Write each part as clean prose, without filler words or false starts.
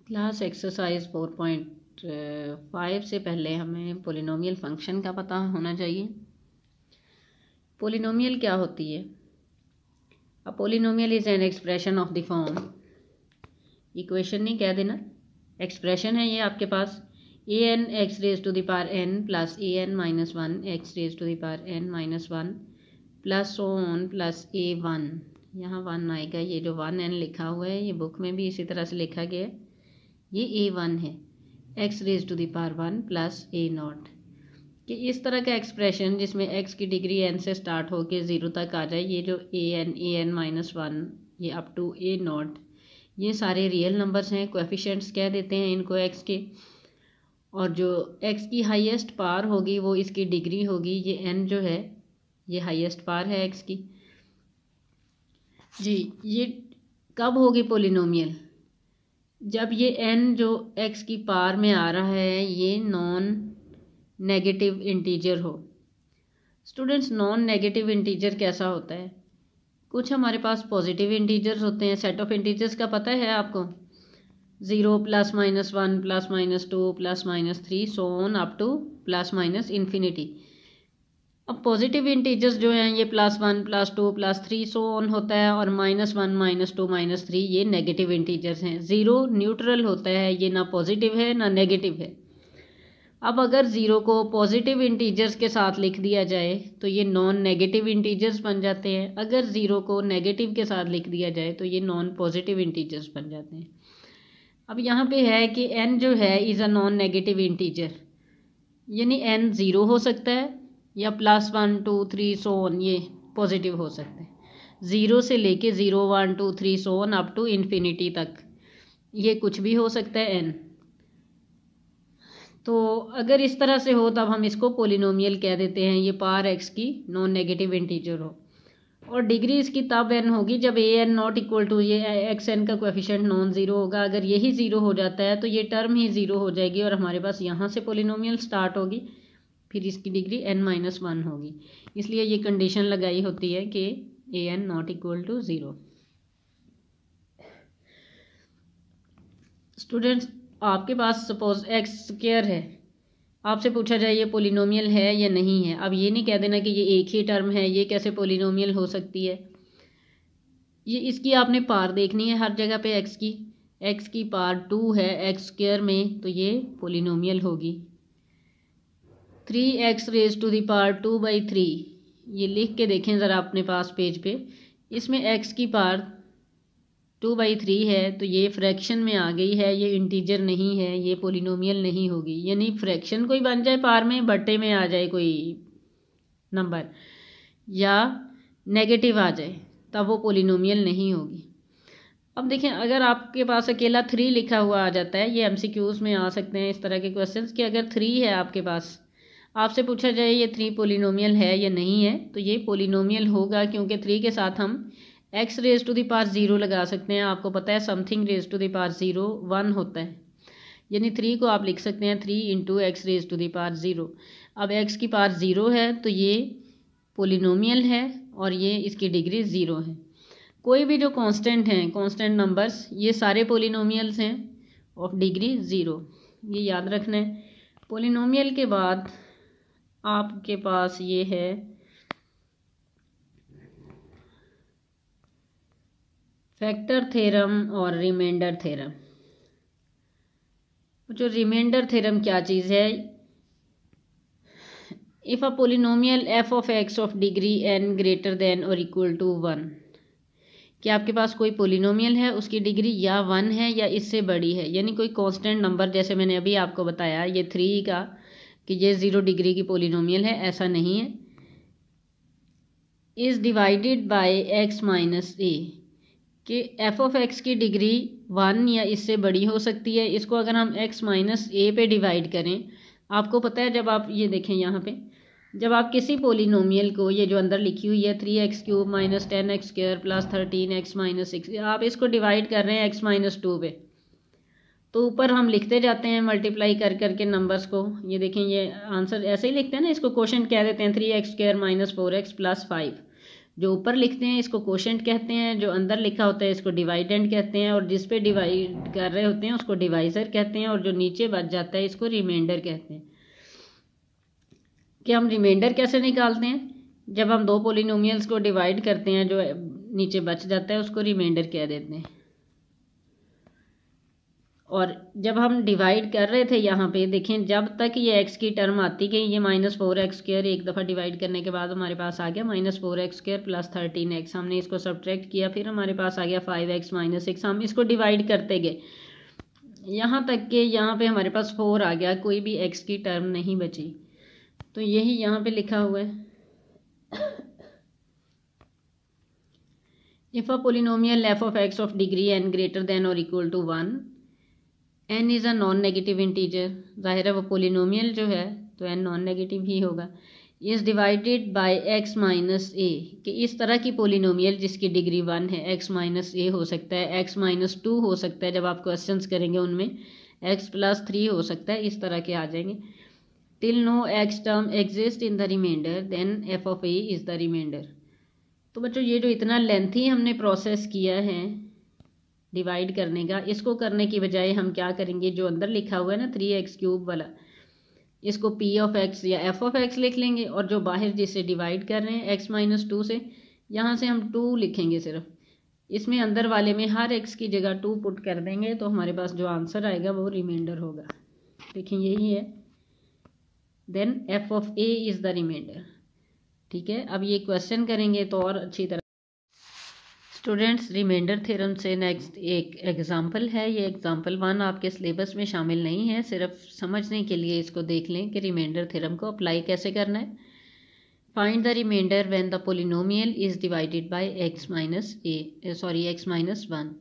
Class exercise 4.5 से पहले हमें पोलिनोमियल फंक्शन का पता होना चाहिए। पोलिनोमियल क्या होती है? A polynomial is an expression of the form, equation नहीं कह देना, एक्सप्रेशन है ये आपके पास a n x raise to the power n plus a N minus one x raise to the power n minus one plus so on plus a one. यहाँ one आएगा, ये जो वन एन लिखा हुआ है ये बुक में भी इसी तरह से लिखा गया है, ये ए वन है, X raise to the power one plus A naught. कि इस तरह का एक्सप्रेशन जिसमें एक्स की डिग्री एन से स्टार्ट होकर ज़ीरो तक आ जाए, ये जो ए एन माइनस वन ये अप टू ए नॉट, ये सारे रियल नंबर्स हैं, कोएफिशिएंट्स कह देते हैं इनको एक्स के। और जो एक्स की हाईएस्ट पावर होगी वो इसकी डिग्री होगी, ये एन जो है ये हाईएस्ट पावर है एक्स की जी। ये कब होगी पोलिनोमियल? जब ये n जो x की पावर में आ रहा है ये नॉन नेगेटिव इंटीजर हो। स्टूडेंट्स, नॉन नेगेटिव इंटीजर कैसा होता है? कुछ हमारे पास पॉजिटिव इंटीजर्स होते हैं, सेट ऑफ इंटीजर्स का पता है आपको, 0 plus minus one plus minus two plus minus three so on up two plus minus infinity. अब पॉजिटिव इंटीजर्स जो हैं ये plus one plus two plus three so on होता है, और minus one minus two minus three ये negative integers हैं। Zero neutral होता है, ये ना पॉजिटिव है ना नेगेटिव है। अब अगर ज़ीरो को पॉजिटिव इंटीजर्स के साथ लिख दिया जाए तो ये नॉन नेगेटिव इंटीजर्स बन जाते हैं, अगर ज़ीरो को नेगेटिव के साथ लिख दिया जाए तो ये नॉन पॉजिटिव इंटीजर्स बन जाते हैं। अब यहाँ पे है कि n जो है is a non negative integer, यानी n ज़ीरो हो सकता है या plus one two three so on ये पॉजिटिव हो सकते हैं। ज़ीरो से लेके 0 1 2 3 so on up to infinity तक ये कुछ भी हो सकता है n। तो अगर इस तरह से हो तब हम इसको पोलिनोमियल कह देते हैं, ये पावर एक्स की नॉन नेगेटिव इंटीजर हो। और डिग्री इसकी तब n होगी जब ए एन नॉट इक्वल टू ये एक्स एन का कोएफिशिएंट नॉन ज़ीरो होगा। अगर यही ज़ीरो हो जाता है तो ये टर्म ही ज़ीरो हो जाएगी और हमारे पास यहाँ से पोलिनोमियल स्टार्ट होगी, फिर इसकी डिग्री n माइनस वन होगी। इसलिए ये कंडीशन लगाई होती है कि a n not equal to zero. Students, आपके पास सपोज एक्स स्क्वायर है, आपसे पूछा जाए ये पोलिनोमियल है या नहीं है। अब ये नहीं कह देना कि ये एक ही टर्म है, ये कैसे पोलिनोमियल हो सकती है। ये इसकी आपने पावर देखनी है हर जगह पे एक्स की पावर 2 है एक्स स्क्वायर में, तो ये पोलिनोमियल होगी। 3x raise to the power 2/3, ये लिख के देखें ज़रा अपने पास पेज पे, इसमें x की पावर 2/3 है तो ये फ्रैक्शन में आ गई है, ये इंटीजर नहीं है, ये पोलिनोमियल नहीं होगी। यानी फ्रैक्शन कोई बन जाए पावर में, बट्टे में आ जाए कोई नंबर या नेगेटिव आ जाए तब वो पोलिनोमियल नहीं होगी। अब देखें, अगर आपके पास अकेला 3 लिखा हुआ आ जाता है, ये MCQs में आ सकते हैं इस तरह के क्वेश्चंस कि अगर 3 है आपके पास, आपसे पूछा जाए ये 3 पोलिनोमियल है या नहीं है, तो ये पोलिनोमियल होगा क्योंकि 3 के साथ हम x raise to the power 0 लगा सकते हैं। आपको पता है something raise to the power 0 1 होता है, यानी 3 को आप लिख सकते हैं 3 into X raise to the power 0। अब x की पावर 0 है तो ये पोलिनोमियल है और ये इसकी डिग्री 0 है। कोई भी जो कांस्टेंट हैं, कांस्टेंट नंबर्स, ये सारे पोलिनोमियल्स हैं ऑफ डिग्री 0, ये याद रखना है। पोलिनोमियल के बाद आपके पास ये है फैक्टर थ्योरम और रिमाइंडर थ्योरम। जो रिमाइंडर थ्योरम क्या चीज़ है? If a polynomial F of x of degree n greater than और इक्वल टू 1, कि आपके पास कोई पोलिनोमियल है उसकी डिग्री या 1 है या इससे बड़ी है, यानी कोई कांस्टेंट नंबर, जैसे मैंने अभी आपको बताया ये 3 का कि ये 0 डिग्री की पोलिनोमियल है, ऐसा नहीं है। Is divided by x minus a, कि एफ ऑफ एक्स की डिग्री 1 या इससे बड़ी हो सकती है। इसको अगर हम x माइनस ए पे डिवाइड करें, आपको पता है जब आप ये देखें यहाँ पे, जब आप किसी पोलिनोमियल को, ये जो अंदर लिखी हुई है 3x³ minus 10x² plus 13x minus 6, आप इसको डिवाइड कर रहे हैं x माइनस 2 पे, तो ऊपर हम लिखते जाते हैं मल्टीप्लाई कर करके नंबर्स को। ये देखें, ये आंसर ऐसे ही लिखते हैं ना, इसको क्वोशंट कह देते हैं 3x² माइनस 4x प्लस 5। जो ऊपर लिखते हैं इसको कोशेंट कहते हैं, जो अंदर लिखा होता है इसको डिवाइडेंड कहते हैं, और जिस पे डिवाइड कर रहे होते हैं उसको डिवाइज़र कहते हैं, और जो नीचे बच जाता है इसको रिमाइंडर कहते हैं। कि हम रिमाइंडर कैसे निकालते हैं? जब हम दो पोलिनोमियल्स को डिवाइड करते हैं, जो नीचे बच जाता है उसको रिमाइंडर कह देते हैं। और जब हम डिवाइड कर रहे थे यहाँ पे देखें, जब तक ये x की टर्म आती गई, ये -4x² एक दफ़ा डिवाइड करने के बाद हमारे पास आ गया -4x² + 13x। हमने इसको सब्ट्रैक्ट किया, फिर हमारे पास आ गया 5x - 6। हम इसको डिवाइड करते गए यहाँ तक कि यहाँ पे हमारे पास 4 आ गया, कोई भी x की टर्म नहीं बची। तो यही यहाँ पे लिखा हुआ है, if a polynomial f of x of degree n greater than or equal to 1, n is a non negative integer. ज़ाहिर है वो पोलिनोमियल जो है तो n नॉन नेगेटिव ही होगा। Is divided by x - a, कि इस तरह की पोलिनोमियल जिसकी डिग्री 1 है, x - a हो सकता है, x - 2 हो सकता है, जब आप क्वेश्चंस करेंगे उनमें x + 3 हो सकता है, इस तरह के आ जाएंगे। Till no x term exist in the remainder then f of a is the remainder. तो बच्चों ये जो इतना लेंथी हमने प्रोसेस किया है डिवाइड करने का, इसको करने की बजाय हम क्या करेंगे, जो अंदर लिखा हुआ है ना 3x³ वाला, इसको p of x या f of x लिख लेंगे, और जो बाहर जिसे डिवाइड कर रहे हैं x - 2 से, यहाँ से हम 2 लिखेंगे सिर्फ। इसमें अंदर वाले में हर x की जगह 2 पुट कर देंगे, तो हमारे पास जो आंसर आएगा वो रिमाइंडर होगा। देखिए यही है, then f of a is the remainder. ठीक है, अब ये क्वेश्चन करेंगे तो और अच्छी तरह। स्टूडेंट्स, रिमाइंडर थ्योरम से नेक्स्ट एक एग्जांपल है। ये एग्जांपल 1 आपके सिलेबस में शामिल नहीं है, सिर्फ समझने के लिए इसको देख लें कि रिमाइंडर थ्योरम को अप्लाई कैसे करना है। Find the remainder when the polynomial is divided by x - 1।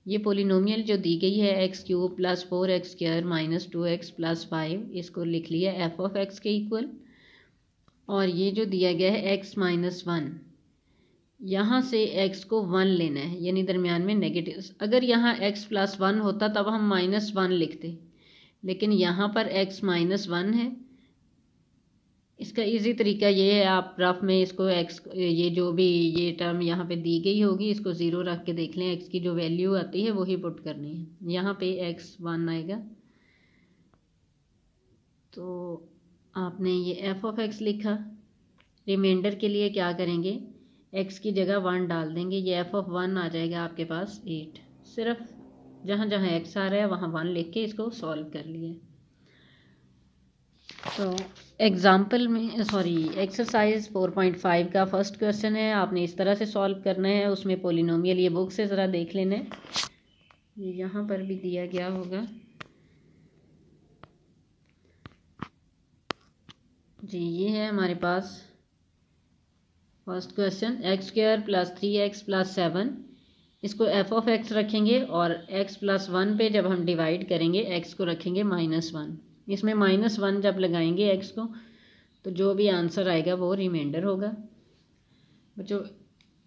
ये पोलिनोमियल जो दी गई है x³ + 4x² - 2x + 5, इसको लिख लिया f of x के इक्वल, और ये जो दिया गया है x - 1, यहाँ से x को 1 लेना है, यानी दरमियान में नेगेटिव। अगर यहाँ x + 1 होता तब हम -1 लिखते, लेकिन यहाँ पर x - 1 है। इसका इजी तरीका ये है, आप रफ में इसको x, ये जो भी ये टर्म यहाँ पे दी गई होगी इसको 0 रख के देख लें, x की जो वैल्यू आती है वही पुट करनी है। यहाँ पे x 1 आएगा, तो आपने ये f of x लिखा। रिमाइंडर के लिए क्या करेंगे, x की जगह 1 डाल देंगे, ये f of 1 आ जाएगा आपके पास 8। सिर्फ जहाँ जहाँ x आ रहा है वहाँ 1 लिख के इसको सॉल्व कर लिए। तो एग्जाम्पल में एक्सरसाइज 4.5 का फर्स्ट क्वेश्चन है, आपने इस तरह से सॉल्व करना है। उसमें पोलिनोमियल ये बुक से ज़रा देख लेना है, ये यहाँ पर भी दिया गया होगा जी। ये है हमारे पास फर्स्ट क्वेश्चन, x² + 3x + 7, इसको f of x रखेंगे, और x + 1 पे जब हम डिवाइड करेंगे x को रखेंगे -1। इसमें -1 जब लगाएंगे x को, तो जो भी आंसर आएगा वो रिमाइंडर होगा। बच्चों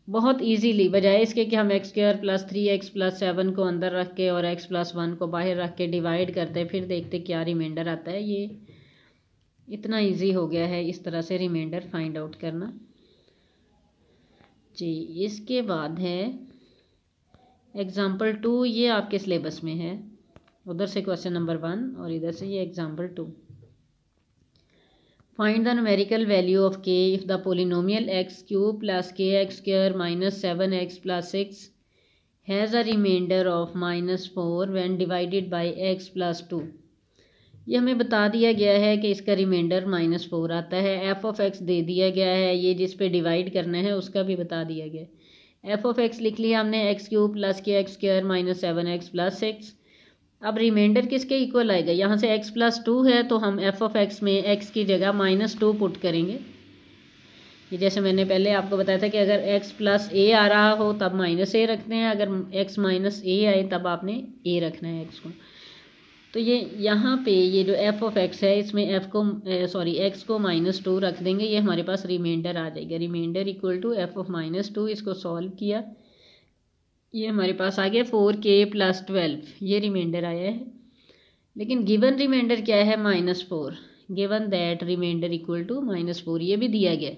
बहुत इजीली, बजाय इसके कि हम x² + 3x + 7 को अंदर रख के और x + 1 को बाहर रख के डिवाइड करते फिर देखते क्या रिमाइंडर आता है, ये इतना इजी हो गया है इस तरह से रिमाइंडर फाइंड आउट करना जी। इसके बाद है एग्जाम्पल 2, ये आपके सिलेबस में है, उधर से क्वेश्चन नंबर 1 और इधर से ये example 2। Find the numerical value of k if the polynomial x³ + kx² - 7x + 6 has a remainder of -4 when divided by x + 2। ये हमें बता दिया गया है कि इसका रिमाइंडर -4 आता है। f of x दे दिया गया है, ये जिस पे डिवाइड करना है उसका भी बता दिया गया है। f of x लिख लिया हमने, x³ + kx² - 7x + 6। अब रिमाइंडर किसके इक्वल आएगा, यहाँ से x + 2 है तो हम f of x में x की जगह -2 पुट करेंगे। ये जैसे मैंने पहले आपको बताया था कि अगर x + a आ रहा हो तब -a रखते हैं, अगर x - a आए तब आपने a रखना है x को। तो ये यहाँ पे ये जो f of x है इसमें x को -2 रख देंगे, ये हमारे पास रिमाइंडर आ जाएगा। Remainder equal to f of -2, इसको सॉल्व किया, ये हमारे पास आ गया 4k + 12, ये रिमाइंडर आया है। लेकिन गिवन रिमाइंडर क्या है, -4। Given that remainder equal to -4, ये भी दिया गया है।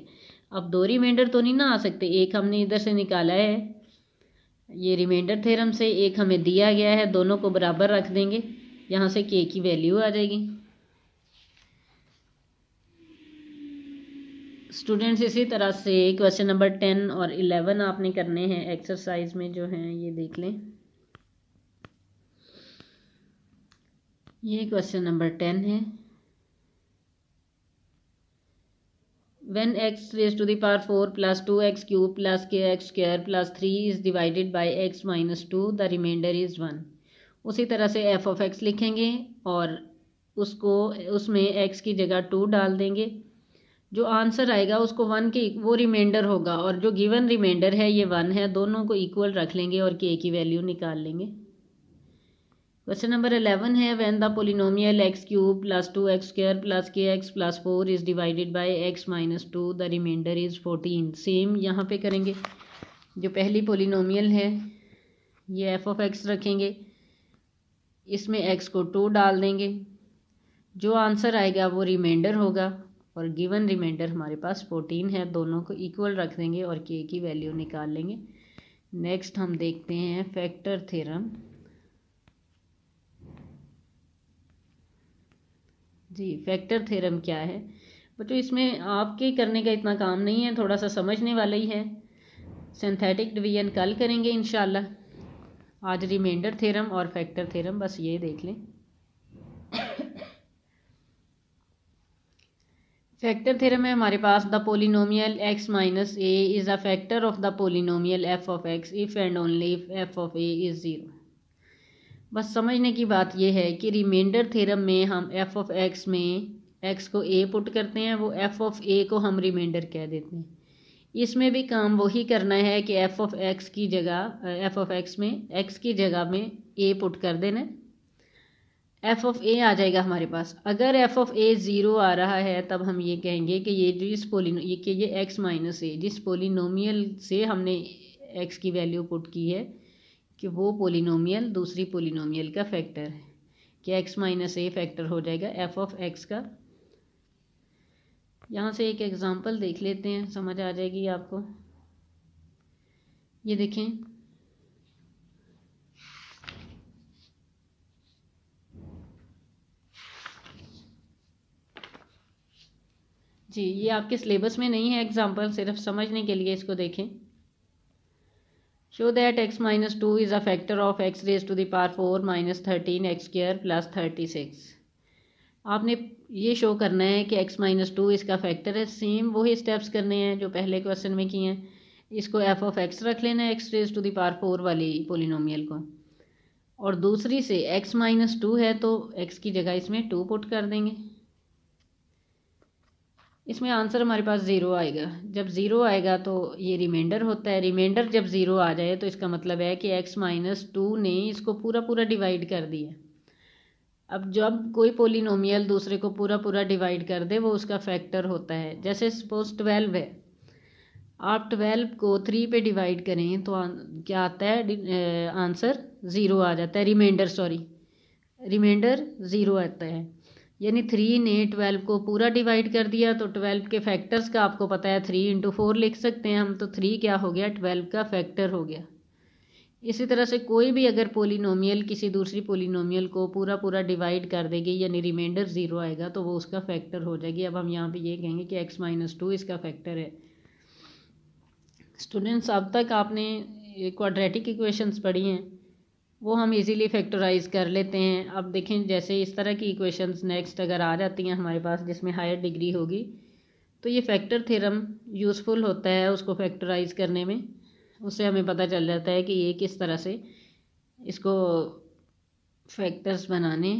अब दो रिमाइंडर तो नहीं ना आ सकते, एक हमने इधर से निकाला है ये रिमाइंडर थ्योरम से, एक हमें दिया गया है, दोनों को बराबर रख देंगे, यहाँ से के की वैल्यू आ जाएगी। स्टूडेंट्स इसी तरह से क्वेश्चन नंबर 10 और 11 आपने करने हैं एक्सरसाइज में जो हैं, ये देख लें। ये क्वेश्चन नंबर 10 है। When x raised to the power 4 plus 2x cube plus kx square plus 3 is divided by x minus 2, the remainder is 1। उसी तरह से f of x लिखेंगे और उसको उसमें x की जगह 2 डाल देंगे, जो आंसर आएगा उसको 1 की वो रिमाइंडर होगा, और जो गिवन रिमाइंडर है ये 1 है, दोनों को इक्वल रख लेंगे और k की वैल्यू निकाल लेंगे। क्वेश्चन नंबर 11 है when the polynomial x cube plus 2x square plus kx plus 4 is divided by x minus 2, the remainder is 14। Same यहाँ पे करेंगे, जो पहली पोलिनोमियल है ये f ऑफ x रखेंगे, इसमें x को 2 डाल देंगे, जो आंसर आएगा वो रिमाइंडर होगा, और गिवन रिमाइंडर हमारे पास 14 है, दोनों को इक्वल रख देंगे और k की वैल्यू निकाल लेंगे। नेक्स्ट हम देखते हैं फैक्टर थ्योरम। जी फैक्टर थ्योरम क्या है बच्चों, इसमें आपके करने का इतना काम नहीं है, थोड़ा सा समझने वाला ही है। सिंथेटिक डिवीजन कल करेंगे इंशाल्लाह, आज रिमाइंडर थ्योरम और फैक्टर थ्योरम बस ये देख लें। फैक्टर थ्योरम है हमारे पास, the polynomial x minus a is a factor of the polynomial f of x if and only if f of a is 0। बस समझने की बात यह है कि रिमाइंडर थ्योरम में हम f ऑफ x में x को a पुट करते हैं, वो f ऑफ a को हम रिमाइंडर कह देते हैं। इसमें भी काम वही करना है कि f ऑफ x की जगह f ऑफ x में x की जगह में a पुट कर देना, f ऑफ a आ जाएगा हमारे पास। अगर f ऑफ a 0 आ रहा है तब हम ये कहेंगे कि ये ये x माइनस a जिस पोलिनोमियल से हमने x की वैल्यू पुट की है कि वो पोलिनोमियल दूसरी पोलिनोमियल का फैक्टर है, कि x माइनस ए फैक्टर हो जाएगा f ऑफ x का। यहाँ से एक एग्जांपल देख लेते हैं, समझ आ जाएगी आपको। ये देखें, जी ये आपके सिलेबस में नहीं है एग्जांपल, सिर्फ समझने के लिए इसको देखें। Show that x minus 2 is a factor of x raise to the power 4 minus 13 X square plus 36। आपने ये शो करना है कि x माइनस 2 इसका फैक्टर है। सेम वही स्टेप्स करने हैं जो पहले क्वेश्चन में किए हैं। इसको f ऑफ x रख लेना है, x raise to the power 4 वाली पोलिनोमियल को, और दूसरी से x माइनस 2 है तो x की जगह इसमें 2 पुट कर देंगे। इसमें आंसर हमारे पास 0 आएगा। जब 0 आएगा तो ये रिमाइंडर होता है, रिमाइंडर जब 0 आ जाए तो इसका मतलब है कि x माइनस 2 ने इसको पूरा पूरा डिवाइड कर दिया। अब जब कोई पोलिनोमियल दूसरे को पूरा पूरा डिवाइड कर दे वो उसका फैक्टर होता है। जैसे सपोज 12 है, आप 12 को 3 पे डिवाइड करें तो क्या आता है, आंसर 0 आ जाता है, रिमाइंडर 0 आता है। यानी 3 ने 12 को पूरा डिवाइड कर दिया, तो 12 के फैक्टर्स का आपको पता है 3 इंटू 4 लिख सकते हैं हम, तो 3 क्या हो गया, 12 का फैक्टर हो गया। इसी तरह से कोई भी अगर पोलिनोमियल किसी दूसरी पोलिनोमियल को पूरा पूरा डिवाइड कर देगी यानी रिमाइंडर 0 आएगा तो वो उसका फैक्टर हो जाएगी। अब हम यहाँ पे ये कहेंगे कि x माइनस 2 इसका फैक्टर है। स्टूडेंट्स अब तक आपने क्वाड्रेटिक इक्वेशंस पढ़ी हैं, वो हम इजीली फैक्टराइज कर लेते हैं। अब देखें जैसे इस तरह की इक्वेशंस नेक्स्ट अगर आ जाती हैं हमारे पास जिसमें हायर डिग्री होगी तो ये फैक्टर थ्योरम यूज़फुल होता है उसको फैक्टराइज करने में। उससे हमें पता चल जाता है कि ये किस तरह से इसको फैक्टर्स बनाने